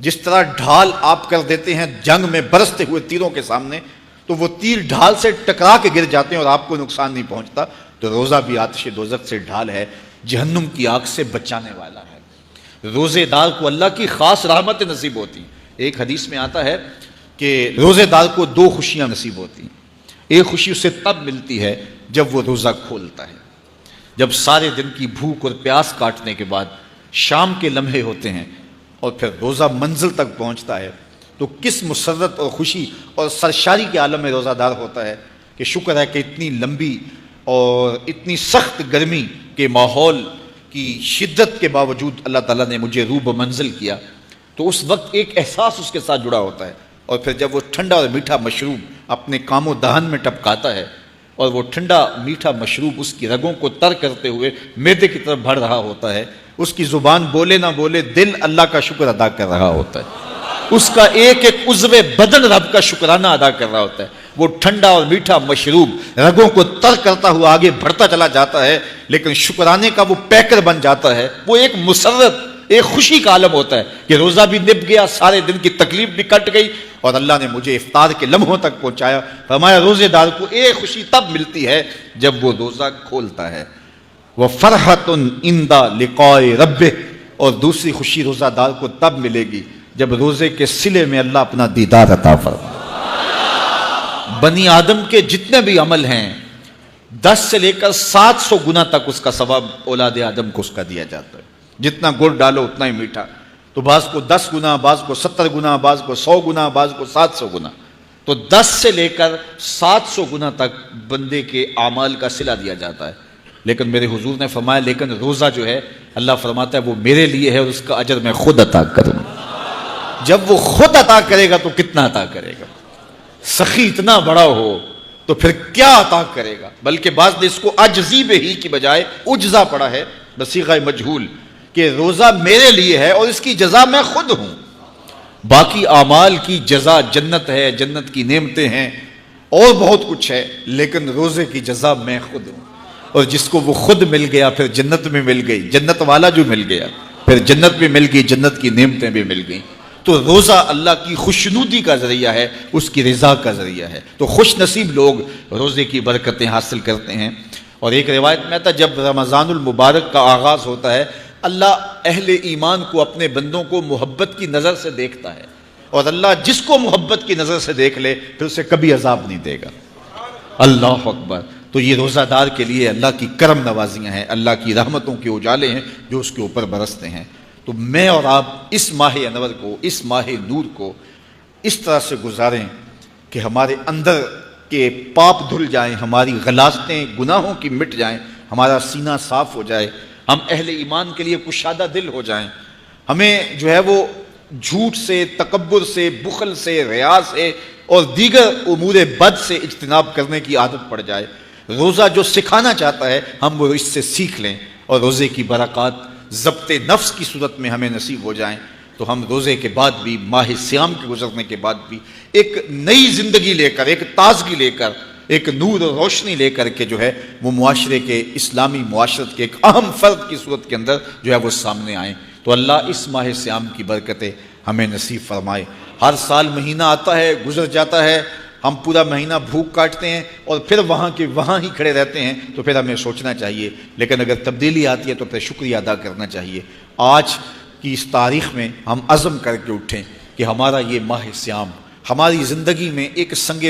جس طرح ڈھال آپ کر دیتے ہیں جنگ میں برستے ہوئے تیروں کے سامنے، تو وہ تیر ڈھال سے ٹکرا کے گر جاتے ہیں اور آپ کو نقصان نہیں پہنچتا، تو روزہ بھی آتش دوزخ سے ڈھال ہے، جہنم کی آگ سے بچانے والا ہے۔ روزے دار کو اللہ کی خاص رحمت نصیب ہوتی ہیں۔ ایک حدیث میں آتا ہے کہ روزے دار کو دو خوشیاں نصیب ہوتی ہیں۔ ایک خوشی اسے تب ملتی ہے جب وہ روزہ کھولتا ہے، جب سارے دن کی بھوک اور پیاس کاٹنے کے بعد شام کے لمحے ہوتے ہیں اور پھر روزہ منزل تک پہنچتا ہے، تو کس مسرت اور خوشی اور سرشاری کے عالم میں روزہ دار ہوتا ہے کہ شکر ہے کہ اتنی لمبی اور اتنی سخت گرمی کے ماحول کی شدت کے باوجود اللہ تعالیٰ نے مجھے روب منزل کیا۔ تو اس وقت ایک احساس اس کے ساتھ جڑا ہوتا ہے، اور پھر جب وہ ٹھنڈا اور میٹھا مشروب اپنے کام و دہن میں ٹپکاتا ہے اور وہ ٹھنڈا میٹھا مشروب اس کی رگوں کو تر کرتے ہوئے معدے کی طرف بڑھ رہا ہوتا ہے، اس کی زبان بولے نہ بولے دل اللہ کا شکر ادا کر رہا ہوتا ہے، اس کا ایک ایک عضو بدن رب کا شکرانہ ادا کر رہا ہوتا ہے۔ وہ ٹھنڈا اور میٹھا مشروب رگوں کو تر کرتا ہوا آگے بڑھتا چلا جاتا ہے، لیکن شکرانے کا وہ پیکر بن جاتا ہے۔ وہ ایک مسرت، ایک خوشی کا عالم ہوتا ہے کہ روزہ بھی نب گیا، سارے دن کی تکلیف بھی کٹ گئی، اور اللہ نے مجھے افطار کے لمحوں تک پہنچایا۔ فرمایا روزے دار کو ایک خوشی تب ملتی ہے جب وہ روزہ کھولتا ہے، وَفَرْحَةٌ عِنْدَ لِقَاءِ رَبِّهِ، اور دوسری خوشی روزہ دار کو تب ملے گی جب روزے کے صلے میں اللہ اپنا دیدار عطا فرمائے۔ بنی آدم کے جتنے بھی عمل ہیں 10 سے لے کر 700 گنا تک اس کا ثواب اولاد آدم کو اس کا دیا جاتا ہے۔ جتنا گڑ ڈالو اتنا ہی میٹھا، تو بعض کو 10 گنا، بعض کو 70 گنا، بعض کو 100 گنا، بعض کو 700 گنا، تو 10 سے لے کر 700 گنا تک بندے کے اعمال کا صلہ دیا جاتا ہے۔ لیکن میرے حضور نے فرمایا لیکن روزہ جو ہے اللہ فرماتا ہے وہ میرے لیے ہے اور اس کا اجر میں خود عطا کروں گا۔ جب وہ خود عطا کرے گا تو کتنا عطا کرے گا؟ سخی اتنا بڑا ہو تو پھر کیا عطا کرے گا؟ بلکہ بعض نے اس کو عجزی بہی کی بجائے اجزا پڑھا ہے بصیغہ مجہول، کہ روزہ میرے لیے ہے اور اس کی جزا میں خود ہوں۔ باقی اعمال کی جزا جنت ہے، جنت کی نعمتیں ہیں اور بہت کچھ ہے، لیکن روزے کی جزا میں خود ہوں۔ اور جس کو وہ خود مل گیا پھر جنت میں مل گئی، جنت والا جو مل گیا پھر جنت میں مل گئی، جنت کی نعمتیں بھی مل گئیں۔ تو روزہ اللہ کی خوشنودی کا ذریعہ ہے، اس کی رضا کا ذریعہ ہے۔ تو خوش نصیب لوگ روزے کی برکتیں حاصل کرتے ہیں۔ اور ایک روایت میں آتا جب رمضان المبارک کا آغاز ہوتا ہے اللہ اہل ایمان کو، اپنے بندوں کو محبت کی نظر سے دیکھتا ہے، اور اللہ جس کو محبت کی نظر سے دیکھ لے پھر اسے کبھی عذاب نہیں دے گا۔ اللہ اکبر۔ تو یہ روزہ دار کے لیے اللہ کی کرم نوازیاں ہیں، اللہ کی رحمتوں کے اجالے ہیں جو اس کے اوپر برستے ہیں۔ تو میں اور آپ اس ماہ انور کو، اس ماہ نور کو اس طرح سے گزاریں کہ ہمارے اندر کے پاپ دھل جائیں، ہماری غلاظتیں گناہوں کی مٹ جائیں، ہمارا سینہ صاف ہو جائے، ہم اہل ایمان کے لیے کشادہ دل ہو جائیں، ہمیں جو ہے وہ جھوٹ سے، تکبر سے، بخل سے، ریا سے اور دیگر امور بد سے اجتناب کرنے کی عادت پڑ جائے۔ روزہ جو سکھانا چاہتا ہے ہم وہ اس سے سیکھ لیں، اور روزے کی برکات ضبط نفس کی صورت میں ہمیں نصیب ہو جائیں، تو ہم روزے کے بعد بھی، ماہ سیام کے گزرنے کے بعد بھی ایک نئی زندگی لے کر، ایک تازگی لے کر، ایک نور اور روشنی لے کر کے جو ہے وہ معاشرے کے، اسلامی معاشرت کے ایک اہم فرد کی صورت کے اندر جو ہے وہ سامنے آئیں۔ تو اللہ اس ماہ سیام کی برکتیں ہمیں نصیب فرمائے۔ ہر سال مہینہ آتا ہے، گزر جاتا ہے، ہم پورا مہینہ بھوک کاٹتے ہیں اور پھر وہاں کے وہاں ہی کھڑے رہتے ہیں، تو پھر ہمیں سوچنا چاہیے، لیکن اگر تبدیلی آتی ہے تو پھر شکریہ ادا کرنا چاہیے۔ آج کی اس تاریخ میں ہم عزم کر کے اٹھیں کہ ہمارا یہ ماہ سیام ہماری زندگی میں ایک سنگ